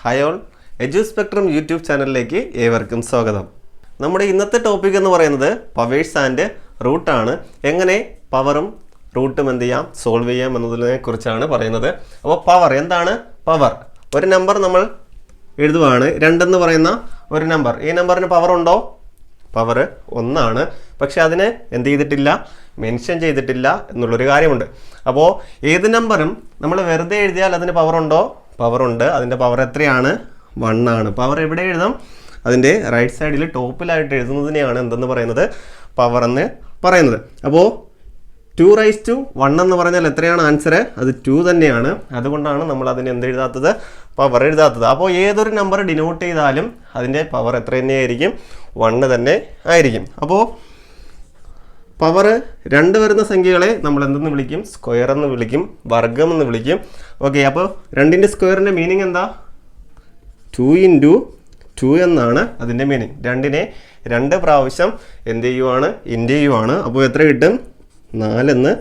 Hi all, എജു spectrum YouTube ചാനലിലേക്ക് ഏവർക്കും സ്വാഗതം. നമ്മുടെ ഇന്നത്തെ ടോപ്പിക് എന്ന് പറയുന്നത് പവേഴ്സ് ആൻഡ് റൂട്ടാണ്. എങ്ങനെ പവറും റൂട്ടും എന്ത് ചെയ്യാം, സോൾവ് ചെയ്യാം എന്നതിനെ കുറിച്ചാണ് പറയുന്നത്. അപ്പോൾ പവർ എന്താണ്? പവർ ഒരു നമ്പർ നമ്മൾ എഴുതുവാണ്, 2 എന്ന് പറയുന്ന ഒരു നമ്പർ. ഈ നമ്പറിന് പവർ ഉണ്ടോ? പവർ 1 ആണ്. പക്ഷെ അതിന് എന്ത് ചെയ്തിട്ടില്ല, മെൻഷൻ ചെയ്തിട്ടില്ല എന്നുള്ളൊരു കാര്യമുണ്ട്. അപ്പോൾ ഏത് നമ്പറും നമ്മൾ വെറുതെ എഴുതിയാൽ അതിന് പവർ ഉണ്ടോ? പവർ ഉണ്ട്. അതിൻ്റെ പവർ എത്രയാണ്? 1 ആണ്. പവർ എവിടെ എഴുതാം? അതിൻ്റെ റൈറ്റ് സൈഡിൽ ടോപ്പിലായിട്ട് എഴുതുന്നതിനെയാണ് എന്തെന്ന് പറയുന്നത്, പവർ എന്ന് പറയുന്നത്. അപ്പോൾ 2⁻1 എന്ന് പറഞ്ഞാൽ എത്രയാണ് ആൻസർ? അത് 2 തന്നെയാണ്. അതുകൊണ്ടാണ് നമ്മൾ അതിന് എന്ത് എഴുതാത്തത്, പവർ എഴുതാത്തത്. അപ്പോൾ ഏതൊരു നമ്പർ ഡിനോട്ട് ചെയ്താലും അതിൻ്റെ പവർ എത്ര തന്നെയായിരിക്കും? 1 തന്നെ ആയിരിക്കും. അപ്പോൾ പവർ 2 വരുന്ന സംഖ്യകളെ നമ്മൾ എന്തെന്ന് വിളിക്കും? സ്ക്വയർ എന്ന് വിളിക്കും, വർഗം എന്ന് വിളിക്കും. ഓക്കെ, അപ്പോൾ 2ൻ്റെ സ്ക്വയറിൻ്റെ മീനിങ് എന്താ? 2 × 2 എന്നാണ് അതിൻ്റെ മീനിങ്. 2നെ 2 പ്രാവശ്യം എന്ത് ചെയ്യുവാണ്? ഇൻറ്റു ചെയ്യുവാണ്. അപ്പോൾ എത്ര കിട്ടും? 4 എന്ന്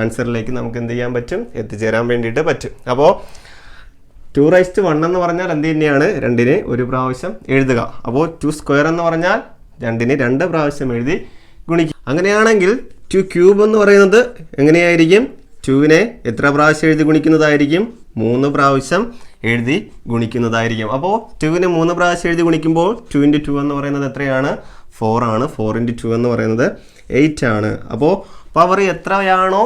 ആൻസറിലേക്ക് നമുക്ക് എന്ത് ചെയ്യാൻ പറ്റും? എത്തിച്ചേരാൻ വേണ്ടിയിട്ട് പറ്റും. അപ്പോൾ 2⁻1 എന്ന് പറഞ്ഞാൽ എന്ത് തന്നെയാണ്? 2നെ 1 പ്രാവശ്യം എഴുതുക. അപ്പോൾ 2 സ്ക്വയർ എന്ന് പറഞ്ഞാൽ 2നെ 2 പ്രാവശ്യം എഴുതി ഗുണിക്കും. അങ്ങനെയാണെങ്കിൽ 2³ എന്ന് പറയുന്നത് എങ്ങനെയായിരിക്കും? 2നെ എത്ര പ്രാവശ്യം എഴുതി ഗുണിക്കുന്നതായിരിക്കും? 3 പ്രാവശ്യം എഴുതി ഗുണിക്കുന്നതായിരിക്കും. അപ്പോൾ 2നെ 3 പ്രാവശ്യം എഴുതി ഗുണിക്കുമ്പോൾ 2 × 2 എന്ന് പറയുന്നത് എത്രയാണ്? 4 ആണ്. 4 × 2 എന്ന് പറയുന്നത് 8 ആണ്. അപ്പോൾ പവർ എത്രയാണോ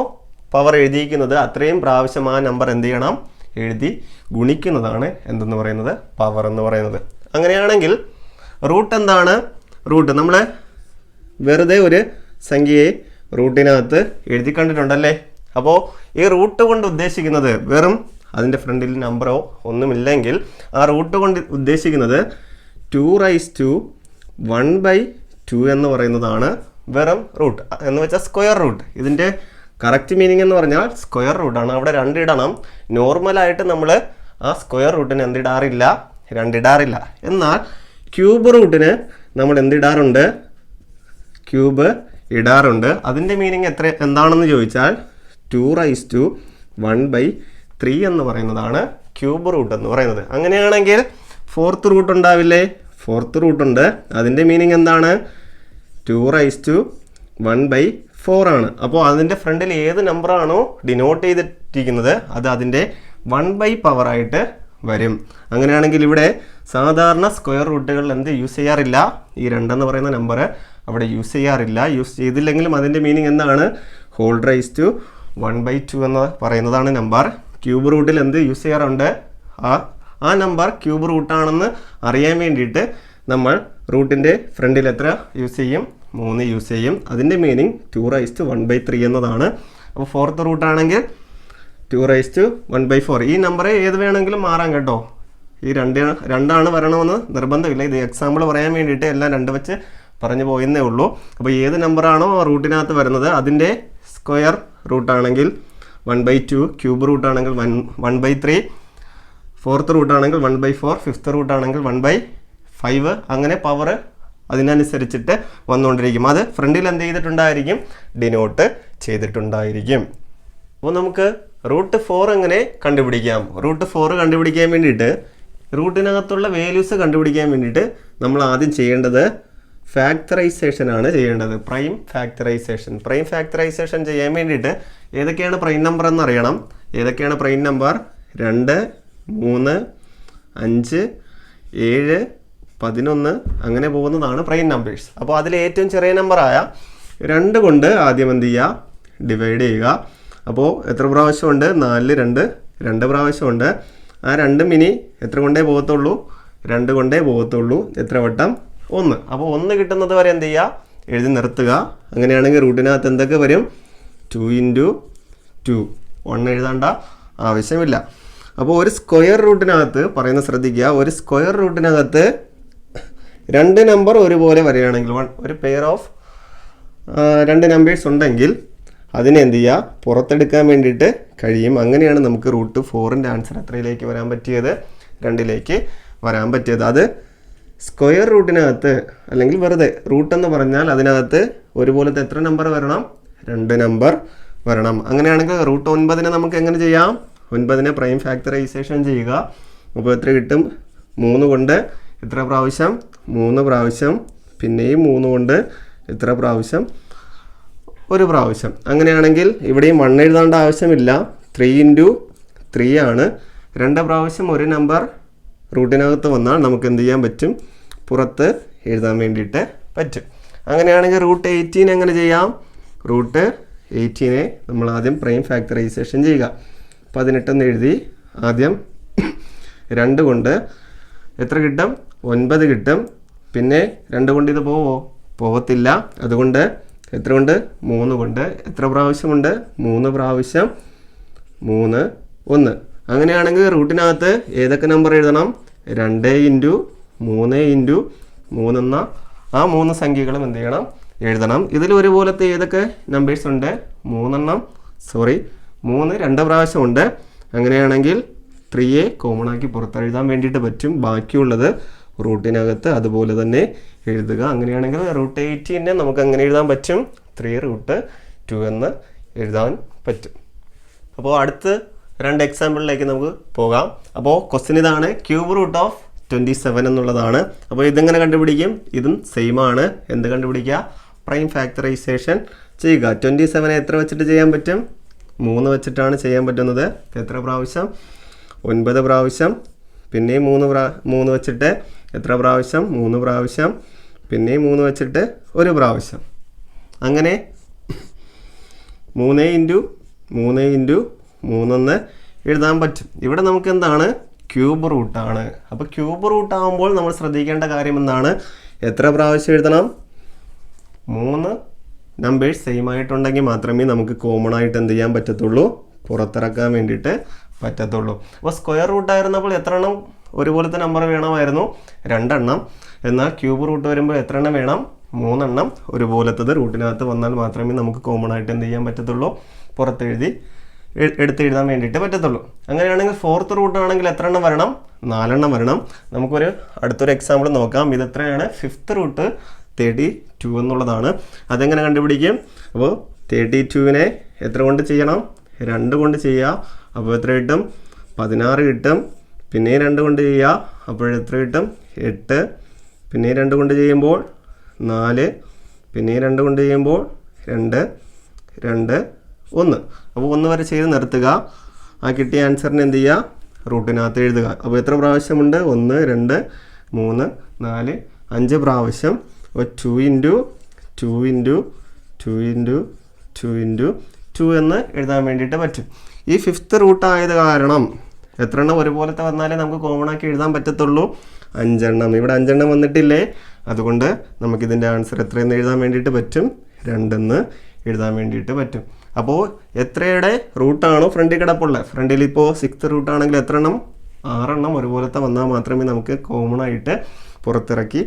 പവർ എഴുതിയിരിക്കുന്നത് അത്രയും പ്രാവശ്യം ആ നമ്പർ എന്ത് ചെയ്യണം? എഴുതി ഗുണിക്കുന്നതാണ് എന്തെന്ന് പറയുന്നത്, പവർ എന്ന് പറയുന്നത്. അങ്ങനെയാണെങ്കിൽ റൂട്ട് എന്താണ്? റൂട്ട് നമ്മൾ വെറുതെ ഒരു സംഖ്യയെ റൂട്ടിനകത്ത് എഴുതി കണ്ടിട്ടുണ്ടല്ലേ. അപ്പോൾ ഈ റൂട്ട് കൊണ്ട് ഉദ്ദേശിക്കുന്നത് വെറും അതിൻ്റെ ഫ്രണ്ടിൽ നമ്പറോ ഒന്നുമില്ലെങ്കിൽ ആ റൂട്ട് കൊണ്ട് ഉദ്ദേശിക്കുന്നത് 2⁻1/2 എന്ന് പറയുന്നതാണ് വെറും റൂട്ട് എന്ന് വെച്ചാൽ സ്ക്വയർ റൂട്ട്. ഇതിൻ്റെ കറക്റ്റ് മീനിങ് എന്ന് പറഞ്ഞാൽ സ്ക്വയർ റൂട്ടാണ്. അവിടെ 2 ഇടണം. നോർമലായിട്ട് നമ്മൾ ആ സ്ക്വയർ റൂട്ടിന് എന്തിടാറില്ല? 2 ഇടാറില്ല. എന്നാൽ ക്യൂബ് റൂട്ടിന് നമ്മൾ എന്തിടാറുണ്ട്? ക്യൂബ് ഇടാറുണ്ട്. അതിൻ്റെ മീനിങ് എന്താണെന്ന് ചോദിച്ചാൽ 2⁻1/3 എന്ന് പറയുന്നതാണ് ക്യൂബ് റൂട്ട് എന്ന് പറയുന്നത്. അങ്ങനെയാണെങ്കിൽ 4th റൂട്ട് ഉണ്ടാവില്ലേ? 4th റൂട്ട് ഉണ്ട്. അതിൻ്റെ മീനിങ് എന്താണ്? 2⁻1/4 ആണ്. അപ്പോൾ അതിൻ്റെ ഫ്രണ്ടിൽ ഏത് നമ്പറാണോ ഡിനോട്ട് ചെയ്തിരിക്കുന്നത് അത് അതിൻ്റെ 1/പവർ ആയിട്ട് വരും. അങ്ങനെയാണെങ്കിൽ ഇവിടെ സാധാരണ സ്ക്വയർ റൂട്ടുകളിൽ എന്ത് യൂസ് ചെയ്യാറില്ല? ഈ 2 എന്ന് പറയുന്ന നമ്പർ അവിടെ യൂസ് ചെയ്യാറില്ല. യൂസ് ചെയ്തില്ലെങ്കിലും അതിൻ്റെ മീനിങ് എന്താണ്? (1/2) എന്ന് പറയുന്നതാണ് നമ്പർ. ക്യൂബ് റൂട്ടിൽ എന്ത് യൂസ് ചെയ്യാറുണ്ട്? ആ നമ്പർ ക്യൂബ് റൂട്ടാണെന്ന് അറിയാൻ വേണ്ടിയിട്ട് നമ്മൾ റൂട്ടിൻ്റെ ഫ്രണ്ടിൽ എത്ര യൂസ് ചെയ്യും? 3 യൂസ് ചെയ്യും. അതിൻ്റെ മീനിങ് 2⁻1/3 എന്നതാണ്. അപ്പോൾ 4th റൂട്ടാണെങ്കിൽ 2⁻1/4. ഈ നമ്പർ ഏത് വേണമെങ്കിലും മാറാം കേട്ടോ. ഈ 2 വരണമെന്ന് നിർബന്ധമില്ല. ഇത് എക്സാമ്പിൾ പറയാൻ വേണ്ടിയിട്ട് എല്ലാം 2 വെച്ച് പറഞ്ഞു പോയെന്നേ ഉള്ളൂ. അപ്പോൾ ഏത് നമ്പറാണോ റൂട്ടിനകത്ത് വരുന്നത് അതിൻ്റെ സ്ക്വയർ റൂട്ടാണെങ്കിൽ 1/2, ക്യൂബ് റൂട്ടാണെങ്കിൽ 1/3, 4th റൂട്ടാണെങ്കിൽ 1/4, 5th റൂട്ടാണെങ്കിൽ 1/5. അങ്ങനെ പവർ അതിനനുസരിച്ചിട്ട് വന്നുകൊണ്ടിരിക്കും. അത് ഫ്രണ്ടിൽ എന്ത് ചെയ്തിട്ടുണ്ടായിരിക്കും? ഡിനോട്ട് ചെയ്തിട്ടുണ്ടായിരിക്കും. അപ്പോൾ നമുക്ക് √4 എങ്ങനെ കണ്ടുപിടിക്കാം? √4 കണ്ടുപിടിക്കാൻ വേണ്ടിയിട്ട് റൂട്ടിനകത്തുള്ള വാല്യൂസ് കണ്ടുപിടിക്കാൻ വേണ്ടിയിട്ട് നമ്മൾ ആദ്യം ചെയ്യേണ്ടത് ഫാക്ടറൈസേഷൻ ആണ് ചെയ്യേണ്ടത്. പ്രൈം ഫാക്ടറൈസേഷൻ ചെയ്യാൻ വേണ്ടിയിട്ട് ഏതൊക്കെയാണ് പ്രൈം നമ്പർ എന്ന് അറിയണം. ഏതൊക്കെയാണ് പ്രൈം നമ്പർ? 2, 3, 5, 7, 11 അങ്ങനെ പോകുന്നതാണ് പ്രൈം നമ്പേഴ്സ്. അപ്പോൾ അതിൽ ഏറ്റവും ചെറിയ നമ്പറായ 2 കൊണ്ട് ആദ്യം എന്ത് ചെയ്യുക? ഡിവൈഡ് ചെയ്യുക. അപ്പോൾ എത്ര പ്രാവശ്യമുണ്ട്? 4 2 പ്രാവശ്യമുണ്ട്. ആ 2 ഇനി എത്ര കൊണ്ടേ പോകത്തുള്ളൂ? 2 കൊണ്ടേ പോകത്തുള്ളൂ. എത്ര വട്ടം? 1. അപ്പോൾ 1 കിട്ടുന്നത് വരെ എന്ത് ചെയ്യുക? എഴുതി നിർത്തുക. അങ്ങനെയാണെങ്കിൽ റൂട്ടിനകത്ത് എന്തൊക്കെ വരും? 2 × 2. 1 എഴുതേണ്ട ആവശ്യമില്ല. അപ്പോൾ ഒരു സ്ക്വയർ റൂട്ടിനകത്ത് പറയുന്നത് ശ്രദ്ധിക്കുക. ഒരു സ്ക്വയർ റൂട്ടിനകത്ത് 2 നമ്പർ ഒരുപോലെ വരികയാണെങ്കിൽ ഒരു പെയർ ഓഫ് 2 നമ്പേഴ്സ് ഉണ്ടെങ്കിൽ അതിനെ എന്ത് ചെയ്യുക? പുറത്തെടുക്കാൻ വേണ്ടിയിട്ട് കഴിയും. അങ്ങനെയാണ് നമുക്ക് √4ൻ്റെ ആൻസർ എത്രയിലേക്ക് വരാൻ പറ്റിയത്? 2ലേക്ക് വരാൻ പറ്റിയത്. അത് സ്ക്വയർ റൂട്ടിനകത്ത് അല്ലെങ്കിൽ വെറുതെ റൂട്ട് എന്ന് പറഞ്ഞാൽ അതിനകത്ത് ഒരുപോലത്തെ എത്ര നമ്പർ വരണം? 2 നമ്പർ വരണം. അങ്ങനെയാണെങ്കിൽ √9 നമുക്ക് എങ്ങനെ ചെയ്യാം? 9നെ പ്രൈം ഫാക്ടറൈസേഷൻ ചെയ്യുക. അപ്പോൾ എത്ര കിട്ടും? 3 കൊണ്ട് എത്ര പ്രാവശ്യം 3 പ്രാവശ്യം, പിന്നെയും 3 കൊണ്ട് എത്ര പ്രാവശ്യം 1 പ്രാവശ്യം. അങ്ങനെയാണെങ്കിൽ ഇവിടെയും 1 എഴുതേണ്ട ആവശ്യമില്ല, 3 × 3 ആണ്. 2 പ്രാവശ്യം ഒരു നമ്പർ റൂട്ടിനകത്ത് വന്നാൽ നമുക്ക് എന്ത് ചെയ്യാൻ പറ്റും, പുറത്ത് എഴുതാൻ വേണ്ടിയിട്ട് പറ്റും. അങ്ങനെയാണെങ്കിൽ റൂട്ട് 18 എങ്ങനെ ചെയ്യാം, റൂട്ട് 18 നമ്മൾ ആദ്യം പ്രൈം ഫാക്ടറൈസേഷൻ ചെയ്യുക. 18 എന്ന് എഴുതി, ആദ്യം 2 കൊണ്ട് എത്ര കിട്ടും, 9 കിട്ടും. പിന്നെ 2 കൊണ്ട് ഇത് പോവത്തില്ല, അതുകൊണ്ട് എത്ര കൊണ്ട് 3 കൊണ്ട് എത്ര പ്രാവശ്യമുണ്ട്, 3 പ്രാവശ്യം, 3 1. അങ്ങനെയാണെങ്കിൽ റൂട്ടിനകത്ത് ഏതൊക്കെ നമ്പർ എഴുതണം, 2 × 3 × 3 എന്ന ആ 3 സംഖ്യകളും എന്ത് ചെയ്യണം, എഴുതണം. ഇതിൽ ഒരുപോലത്തെ ഏതൊക്കെ നമ്പേഴ്സ് ഉണ്ട്, 3 2 പ്രാവശ്യമുണ്ട്. അങ്ങനെയാണെങ്കിൽ 3യെ കോമൺ ആക്കി പുറത്തെഴുതാൻ വേണ്ടിയിട്ട് പറ്റും. ബാക്കിയുള്ളത് റൂട്ടിനകത്ത് അതുപോലെ തന്നെ എഴുതുക. അങ്ങനെയാണെങ്കിൽ റൂട്ട് 18 നമുക്ക് അങ്ങനെ എഴുതാൻ പറ്റും, 3√2 എന്ന് എഴുതാൻ പറ്റും. അപ്പോൾ അടുത്ത് 2 എക്സാമ്പിളിലേക്ക് നമുക്ക് പോകാം. അപ്പോൾ ക്വസ്റ്റ്യൻ ഇതാണ്, ക്യൂബ് റൂട്ട് ഓഫ് 27 എന്നുള്ളതാണ്. അപ്പോൾ ഇതെങ്ങനെ കണ്ടുപിടിക്കും, ഇതും സെയിം ആണ്. എന്ത് കണ്ടുപിടിക്കുക, പ്രൈം ഫാക്ടറൈസേഷൻ ചെയ്യുക. 27 എത്ര വെച്ചിട്ട് ചെയ്യാൻ പറ്റും, 3 വെച്ചിട്ടാണ് ചെയ്യാൻ പറ്റുന്നത്. എത്ര പ്രാവശ്യം, 9 പ്രാവശ്യം. പിന്നെയും 3 വെച്ചിട്ട് എത്ര പ്രാവശ്യം, 3 പ്രാവശ്യം. പിന്നെയും 3 വെച്ചിട്ട് 1 പ്രാവശ്യം. അങ്ങനെ 3 × 3 എന്ന് എഴുതാൻ പറ്റും. ഇവിടെ നമുക്ക് എന്താണ്, ക്യൂബ് റൂട്ടാണ്. അപ്പോൾ ക്യൂബ് റൂട്ട് ആകുമ്പോൾ നമ്മൾ ശ്രദ്ധിക്കേണ്ട കാര്യം എന്താണ്, എത്ര പ്രാവശ്യം എഴുതണം, 3 നമ്പേഴ്സ് സെയിം ആയിട്ടുണ്ടെങ്കിൽ മാത്രമേ നമുക്ക് കോമൺ ആയിട്ട് എന്ത് ചെയ്യാൻ പറ്റത്തുള്ളൂ, പുറത്തിറക്കാൻ വേണ്ടിയിട്ട് പറ്റത്തുള്ളൂ. അപ്പോൾ സ്ക്വയർ റൂട്ട് ആയിരുന്നപ്പോൾ എത്ര എണ്ണം ഒരുപോലത്തെ നമ്പർ വേണമായിരുന്നു, 2 എണ്ണം. എന്നാൽ ക്യൂബ് റൂട്ട് വരുമ്പോൾ എത്ര എണ്ണം വേണം, 3 എണ്ണം ഒരുപോലത്തത് റൂട്ടിനകത്ത് വന്നാൽ മാത്രമേ നമുക്ക് കോമൺ ആയിട്ട് എന്ത് ചെയ്യാൻ പറ്റത്തുള്ളൂ, എടുത്തെഴുതാൻ വേണ്ടിയിട്ട് പറ്റത്തുള്ളൂ. അങ്ങനെയാണെങ്കിൽ 4th റൂട്ട് ആണെങ്കിൽ എത്ര എണ്ണം വരണം, 4 എണ്ണം വരണം. നമുക്കൊരു അടുത്തൊരു എക്സാമ്പിൾ നോക്കാം. ഇത് എത്രയാണ്, 5th റൂട്ട് 32 എന്നുള്ളതാണ്. അതെങ്ങനെ കണ്ടുപിടിക്കും, അപ്പോൾ 32നെ എത്ര കൊണ്ട് ചെയ്യണം, 2 കൊണ്ട് ചെയ്യുക. അപ്പോൾ എത്ര കിട്ടും, 16 കിട്ടും. പിന്നെ 2 കൊണ്ട് ചെയ്യുക, അപ്പോൾ എത്ര കിട്ടും, 8. പിന്നെ 2 കൊണ്ട് ചെയ്യുമ്പോൾ 4. പിന്നെ 2 കൊണ്ട് ചെയ്യുമ്പോൾ 2 2 1. അപ്പോൾ 1 വരെ ചെയ്ത് നിർത്തുക. ആ കിട്ടിയ ആൻസറിന് എന്ത് ചെയ്യുക, റൂട്ടിനകത്ത് എഴുതുക. അപ്പോൾ എത്ര പ്രാവശ്യമുണ്ട്, 1 2 3 4 5 പ്രാവശ്യം. അപ്പോൾ 2 × 2 എന്ന് എഴുതാൻ വേണ്ടിയിട്ട് പറ്റും. ഈ 5th റൂട്ട് ആയത് കാരണം എത്ര എണ്ണം ഒരുപോലത്തെ വന്നാലേ നമുക്ക് കോമൺ ആക്കി എഴുതാൻ പറ്റത്തുള്ളൂ, 5 എണ്ണം. ഇവിടെ 5 എണ്ണം വന്നിട്ടില്ലേ, അതുകൊണ്ട് നമുക്കിതിൻ്റെ ആൻസർ എത്രയെന്ന് എഴുതാൻ വേണ്ടിയിട്ട് പറ്റും, 2 എന്ന് എഴുതാൻ വേണ്ടിയിട്ട് പറ്റും. അപ്പോൾ എത്രയുടെ റൂട്ടാണോ ഫ്രണ്ടിൽ കിടപ്പുള്ളത്, ഫ്രണ്ടിൽ ഇപ്പോൾ 6th റൂട്ടാണെങ്കിൽ എത്ര എണ്ണം, 6 എണ്ണം ഒരുപോലത്തെ വന്നാൽ മാത്രമേ നമുക്ക് കോമൺ ആയിട്ട് പുറത്തിറക്കി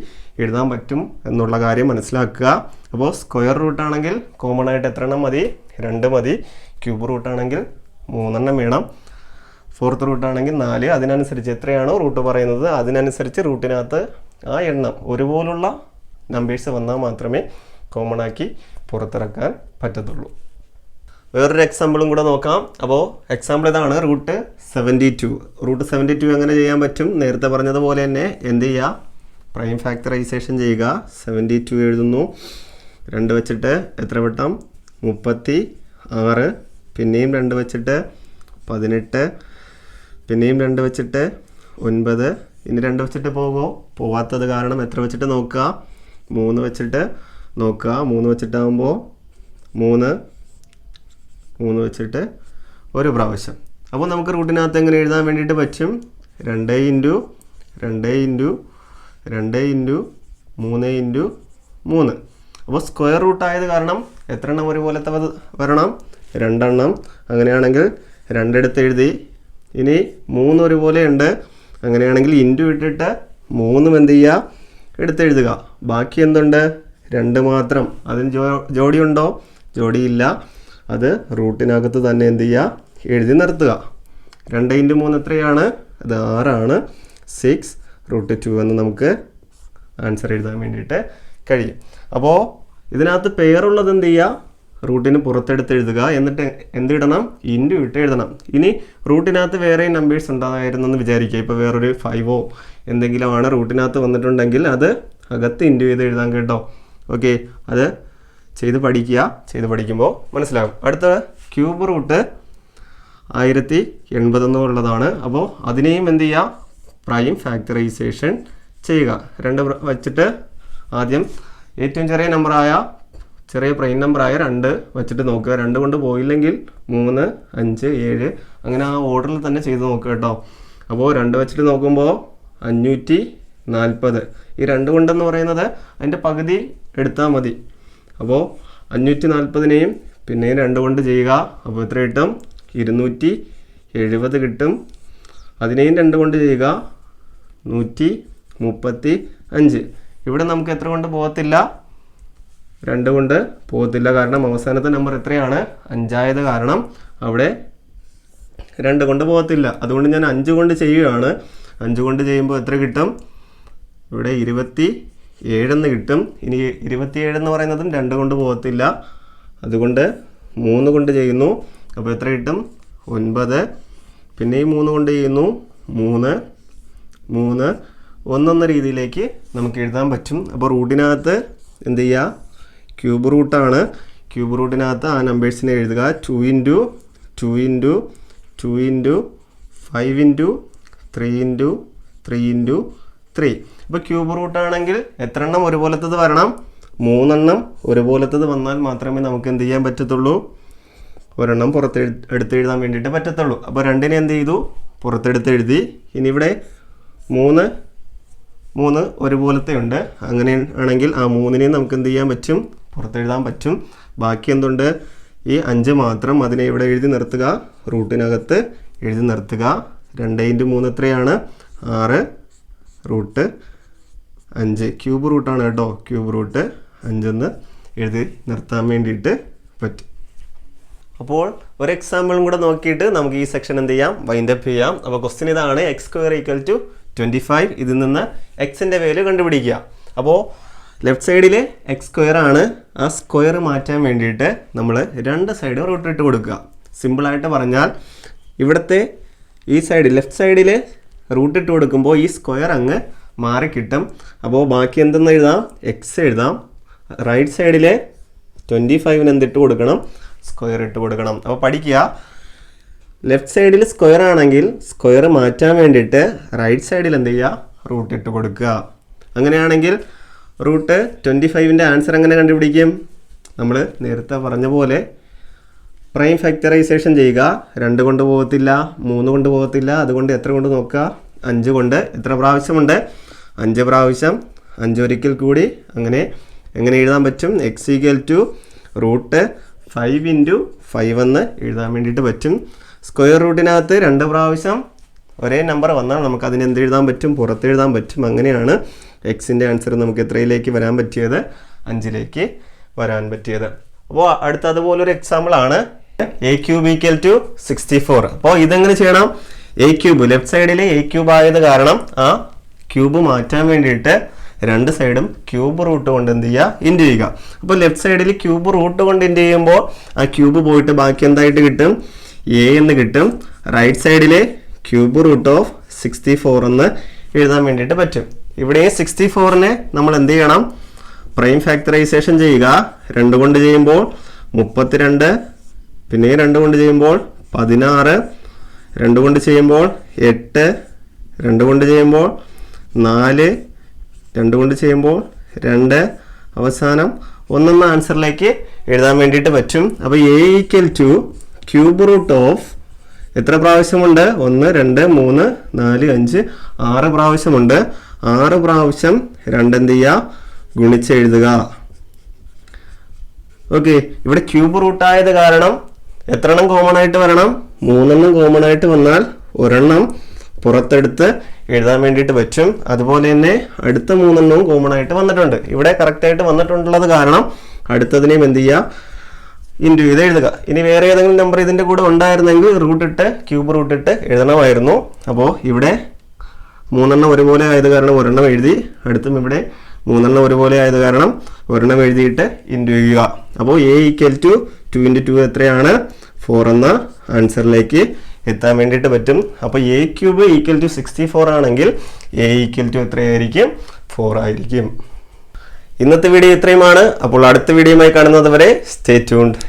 എഴുതാൻ പറ്റും എന്നുള്ള കാര്യം മനസ്സിലാക്കുക. അപ്പോൾ സ്ക്വയർ റൂട്ടാണെങ്കിൽ കോമൺ ആയിട്ട് എത്ര എണ്ണം മതി, 2 മതി. ക്യൂബ് റൂട്ടാണെങ്കിൽ 3 എണ്ണം വേണം. 4th റൂട്ടാണെങ്കിൽ 4. അതിനനുസരിച്ച് എത്രയാണോ റൂട്ട് പറയുന്നത് അതിനനുസരിച്ച് റൂട്ടിനകത്ത് ആ എണ്ണം ഒരുപോലുള്ള നമ്പേഴ്സ് വന്നാൽ മാത്രമേ കോമൺ ആക്കി പുറത്തിറക്കാൻ പറ്റത്തുള്ളൂ. വേറൊരു എക്സാമ്പിളും കൂടെ നോക്കാം. അപ്പോൾ എക്സാമ്പിൾ ഇതാണ്, റൂട്ട് 72. റൂട്ട് 72 എങ്ങനെ ചെയ്യാൻ പറ്റും, നേരത്തെ പറഞ്ഞതുപോലെ തന്നെ എന്ത് ചെയ്യുക, പ്രൈം ഫാക്ടറൈസേഷൻ ചെയ്യുക. 72 എഴുതുന്നു, 2 വെച്ചിട്ട് എത്ര വട്ടം, 36. പിന്നെയും 2 വെച്ചിട്ട് 18. പിന്നെയും 2 വെച്ചിട്ട് 9. ഇനി 2 വെച്ചിട്ട് പോവാത്തത് കാരണം എത്ര വെച്ചിട്ട് നോക്കുക, 3 വെച്ചിട്ട് നോക്കുക. 3 വെച്ചിട്ടാകുമ്പോൾ 3 വെച്ചിട്ട് 1 പ്രാവശ്യം. അപ്പോൾ നമുക്ക് റൂട്ടിനകത്ത് എങ്ങനെ എഴുതാൻ വേണ്ടിയിട്ട് പറ്റും, 2 × 3 അപ്പോൾ സ്ക്വയർ റൂട്ട് ആയത് കാരണം എത്ര എണ്ണം ഒരുപോലത്തെ വരണം, 2 എണ്ണം. അങ്ങനെയാണെങ്കിൽ 2 എടുത്ത് എഴുതി. ഇനി 3 ഒരുപോലെ ഉണ്ട്, അങ്ങനെയാണെങ്കിൽ ഇൻറ്റു ഇട്ടിട്ട് 3 എന്ത് ചെയ്യുക, എടുത്തെഴുതുക. ബാക്കി എന്തുണ്ട്, 2 മാത്രം. അതിന് ജോഡിയുണ്ടോ, ജോഡിയില്ല. അത് റൂട്ടിനകത്ത് തന്നെ എന്ത് ചെയ്യുക, എഴുതി നിർത്തുക. 2 × 3 എത്രയാണ്, അത് 6 ആണ്. 6√2 എന്ന് നമുക്ക് ആൻസർ എഴുതാൻ വേണ്ടിയിട്ട് കഴിയും. അപ്പോൾ ഇതിനകത്ത് പെയറുള്ളത് എന്ത് ചെയ്യുക, റൂട്ടിന് പുറത്തെടുത്ത് എഴുതുക. എന്നിട്ട് എന്തിടണം? ഇൻറ്റു ഇട്ട് എഴുതണം. ഇനി റൂട്ടിനകത്ത് വേറെ നമ്പേഴ്സ് ഉണ്ടായിരുന്നെന്ന് വിചാരിക്കുക. ഇപ്പോൾ വേറൊരു 5 എന്തെങ്കിലുമാണ് റൂട്ടിനകത്ത് വന്നിട്ടുണ്ടെങ്കിൽ അത് അകത്ത് ഇൻറ്റു ചെയ്ത് എഴുതാൻ കേട്ടോ. ഓക്കെ, അത് ചെയ്ത് പഠിക്കുക. ചെയ്ത് പഠിക്കുമ്പോൾ മനസ്സിലാകും. അടുത്ത ക്യൂബ് റൂട്ട് 1080 എന്നുള്ളതാണ്. അപ്പോൾ അതിനെയും എന്ത് ചെയ്യുക? പ്രൈം ഫാക്ടറൈസേഷൻ ചെയ്യുക. 2 വച്ചിട്ട് ആദ്യം ഏറ്റവും ചെറിയ പ്രൈം നമ്പറായ 2 വച്ചിട്ട് നോക്കുക. 2 കൊണ്ട് പോയില്ലെങ്കിൽ 3, 5, 7 അങ്ങനെ ആ ഓർഡറിൽ തന്നെ ചെയ്ത് നോക്കുക കേട്ടോ. അപ്പോൾ 2 വച്ചിട്ട് നോക്കുമ്പോൾ 540. ഈ 2 കൊണ്ടെന്ന് പറയുന്നത് അതിൻ്റെ പകുതി എടുത്താൽ മതി. അപ്പോൾ 540നെയും പിന്നെയും 2 കൊണ്ട് ചെയ്യുക. അപ്പോൾ എത്ര കിട്ടും? 270 കിട്ടും. അതിനെയും 2 കൊണ്ട് ചെയ്യുക, 135. ഇവിടെ നമുക്ക് എത്ര കൊണ്ട് പോകത്തില്ല? 2 കൊണ്ട് പോകത്തില്ല. കാരണം അവസാനത്തെ നമ്പർ എത്രയാണ്? 5 ആയത് കാരണം അവിടെ 2 കൊണ്ട് പോകത്തില്ല. അതുകൊണ്ട് ഞാൻ 5 കൊണ്ട് ചെയ്യുകയാണ്. 5 കൊണ്ട് ചെയ്യുമ്പോൾ എത്ര കിട്ടും? ഇവിടെ 27 കിട്ടും. ഇനി 27 എന്ന് പറയുന്നതും 2 കൊണ്ട് പോകത്തില്ല. അതുകൊണ്ട് 3 കൊണ്ട് ചെയ്യുന്നു. അപ്പോൾ എത്ര കിട്ടും? 9. പിന്നെയും 3 കൊണ്ട് ചെയ്യുന്നു, 3, 1 എന്ന രീതിയിലേക്ക് നമുക്ക് എഴുതാൻ പറ്റും. അപ്പോൾ റൂട്ടിനകത്ത് എന്ത് ചെയ്യുക? ക്യൂബ് റൂട്ടാണ്. ക്യൂബ് റൂട്ടിനകത്ത് ആ നമ്പേഴ്സിനെ എഴുതുക. 2 × 2 × 2 × 5 × 3 × 3 × 3. ഇപ്പോൾ ക്യൂബ് റൂട്ടാണെങ്കിൽ എത്ര എണ്ണം ഒരുപോലത്തത് വരണം? 3 എണ്ണം ഒരുപോലത്തത് വന്നാൽ മാത്രമേ നമുക്ക് എന്ത് ചെയ്യാൻ പറ്റത്തുള്ളൂ? ഒരെണ്ണം എടുത്ത് എഴുതാൻ വേണ്ടിയിട്ട് പറ്റത്തുള്ളൂ. അപ്പോൾ 2നെ എന്ത് ചെയ്തു? പുറത്തെടുത്ത് എഴുതി. ഇനി ഇവിടെ 3 ഒരുപോലത്തെ ഉണ്ട്. അങ്ങനെ ആണെങ്കിൽ ആ 3നെയും നമുക്ക് എന്ത് ചെയ്യാൻ പറ്റും? പുറത്തെഴുതാൻ പറ്റും. ബാക്കി എന്തുണ്ട്? ഈ 5 മാത്രം. അതിനെ ഇവിടെ എഴുതി നിർത്തുക, റൂട്ടിനകത്ത് എഴുതി നിർത്തുക. 2 × 3 എത്രയാണ്? 6 റൂട്ട് 5. ക്യൂബ് റൂട്ടാണ് കേട്ടോ. ക്യൂബ് റൂട്ട് 5 എന്ന് എഴുതി നിർത്താൻ വേണ്ടിയിട്ട് പറ്റും. അപ്പോൾ ഒരു എക്സാമ്പിളും കൂടെ നോക്കിയിട്ട് നമുക്ക് ഈ സെക്ഷൻ എന്ത് ചെയ്യാം? വൈൻഡപ്പ് ചെയ്യാം. അപ്പോൾ ക്വസ്റ്റ്യൻ ഇതാണ്, x² = 25. ഇതിൽ നിന്ന് എക്സിൻ്റെ വാല്യൂ കണ്ടുപിടിക്കുക. അപ്പോൾ ലെഫ്റ്റ് സൈഡിൽ x² ആണ്. ആ സ്ക്വയർ മാറ്റാൻ വേണ്ടിയിട്ട് നമ്മൾ 2 സൈഡും റൂട്ട് ഇട്ട് കൊടുക്കുക. സിമ്പിളായിട്ട് പറഞ്ഞാൽ ഇവിടുത്തെ ഈ സൈഡ് ലെഫ്റ്റ് സൈഡിൽ റൂട്ട് ഇട്ട് കൊടുക്കുമ്പോൾ ഈ സ്ക്വയർ അങ്ങ് മാറിക്കിട്ടും. അപ്പോൾ ബാക്കി എന്തെന്ന് എഴുതാം? x എഴുതാം. റൈറ്റ് സൈഡിൽ 25ന് എന്തിട്ട് കൊടുക്കണം? സ്ക്വയർ ഇട്ട് കൊടുക്കണം. അപ്പോൾ പഠിക്കുക, ലെഫ്റ്റ് സൈഡിൽ സ്ക്വയർ ആണെങ്കിൽ സ്ക്വയർ മാറ്റാൻ വേണ്ടിയിട്ട് റൈറ്റ് സൈഡിൽ എന്ത് ചെയ്യുക? റൂട്ട് ഇട്ട് കൊടുക്കുക. അങ്ങനെയാണെങ്കിൽ റൂട്ട് 25ൻ്റെ ആൻസർ എങ്ങനെ കണ്ടുപിടിക്കും? നമ്മൾ നേരത്തെ പറഞ്ഞ പോലെ പ്രൈം ഫാക്ടറൈസേഷൻ ചെയ്യുക. 2 കൊണ്ട് പോകത്തില്ല, 3 കൊണ്ട് പോകത്തില്ല. അതുകൊണ്ട് എത്ര കൊണ്ട് നോക്കുക? 5 കൊണ്ട്. എത്ര പ്രാവശ്യമുണ്ട്? 5 പ്രാവശ്യം. 5 ഒരിക്കൽ കൂടി. അങ്ങനെ എങ്ങനെ എഴുതാൻ പറ്റും? x = √5 × 5 എന്ന് എഴുതാൻ വേണ്ടിയിട്ട് പറ്റും. സ്ക്വയർ റൂട്ടിനകത്ത് 2 പ്രാവശ്യം ഒരേ നമ്പർ വന്നാൽ നമുക്ക് അതിന് എന്ത് എഴുതാൻ പറ്റും? പുറത്തെഴുതാൻ പറ്റും. അങ്ങനെയാണ് എക്സിൻ്റെ ആൻസർ നമുക്ക് എത്രയിലേക്ക് വരാൻ പറ്റിയത്? 5ലേക്ക് വരാൻ പറ്റിയത്. അപ്പോൾ അടുത്ത അതുപോലൊരു എക്സാമ്പിളാണ് a³ = 64. അപ്പോൾ ഇതെങ്ങനെ ചെയ്യണം? a³ ലെഫ്റ്റ് സൈഡിൽ a³ ആയത് കാരണം ആ ക്യൂബ് മാറ്റാൻ വേണ്ടിയിട്ട് 2 സൈഡും ക്യൂബ് റൂട്ട് കൊണ്ട് എന്ത് ചെയ്യുക? ഇൻറ്റു ചെയ്യുക. അപ്പോൾ ലെഫ്റ്റ് സൈഡിൽ ക്യൂബ് റൂട്ട് കൊണ്ട് ഇൻറ്റു ചെയ്യുമ്പോൾ ആ ക്യൂബ് പോയിട്ട് ബാക്കി എന്തായിട്ട് കിട്ടും? a എന്ന് കിട്ടും. റൈറ്റ് സൈഡിൽ √64 എന്ന് എഴുതാൻ വേണ്ടിയിട്ട് പറ്റും. ഇവിടെ 64നെ നമ്മൾ എന്ത് ചെയ്യണം? പ്രൈം ഫാക്ടറൈസേഷൻ ചെയ്യുക. 2 കൊണ്ട് ചെയ്യുമ്പോൾ 32, പിന്നെ 2 കൊണ്ട് ചെയ്യുമ്പോൾ 16, 2 കൊണ്ട് ചെയ്യുമ്പോൾ 8, 2 കൊണ്ട് ചെയ്യുമ്പോൾ 4, 2 കൊണ്ട് ചെയ്യുമ്പോൾ 2, അവസാനം 1 എന്ന ആൻസറിലേക്ക് എഴുതാൻ വേണ്ടിയിട്ട് പറ്റും. അപ്പോൾ a = ക്യൂബ് റൂട്ട് ഓഫ് എത്ര പ്രാവശ്യമുണ്ട്? 1, 2, 3, 4, 5, 6 പ്രാവശ്യമുണ്ട്. 6 പ്രാവശ്യം 2 എന്ത് ചെയ്യുക? ഗുണിച്ചെഴുതുക. ഓക്കെ, ഇവിടെ ക്യൂബ് റൂട്ടായത് കാരണം എത്ര എണ്ണം കോമൺ ആയിട്ട് വരണം? 3 എണ്ണം കോമൺ ആയിട്ട് വന്നാൽ ഒരെണ്ണം പുറത്തെടുത്ത് എഴുതാൻ വേണ്ടിയിട്ട് പറ്റും. അതുപോലെ തന്നെ അടുത്ത 3 എണ്ണവും കോമൺ ആയിട്ട് വന്നിട്ടുണ്ട്. ഇവിടെ കറക്റ്റായിട്ട് വന്നിട്ടുള്ളത് കാരണം അടുത്തതിനെയും എന്ത് ചെയ്യുക? ഇൻറ്റു ചെയ്ത് എഴുതുക. ഇനി വേറെ ഏതെങ്കിലും നമ്പർ ഇതിൻ്റെ കൂടെ ഉണ്ടായിരുന്നെങ്കിൽ ക്യൂബ് റൂട്ട് ഇട്ട് എഴുതണമായിരുന്നു. അപ്പോൾ ഇവിടെ 3 എണ്ണം ഒരുപോലെ ആയത് കാരണം ഒരെണ്ണം എഴുതി. അടുത്തും ഇവിടെ മൂന്നെണ്ണം ഒരുപോലെ ആയത് കാരണം ഒരെണ്ണം എഴുതിയിട്ട് ഇൻറ്റു ചെയ്യുക. അപ്പോൾ a ഈക്വൽ ടു 2 × 2 എത്രയാണ്? 4 എന്ന ആൻസറിലേക്ക് എത്താൻ വേണ്ടിയിട്ട് പറ്റും. അപ്പോൾ a³ ഈക്വൽ ടു 64 ആണെങ്കിൽ a ഈക്വൽ ടു എത്രയായിരിക്കും? 4 ആയിരിക്കും. ഇന്നത്തെ വീഡിയോ ഇത്രയുമാണ്. അപ്പോൾ അടുത്ത വീഡിയോയുമായി കാണുന്നത് വരെ സ്റ്റേ ട്യൂൺഡ്.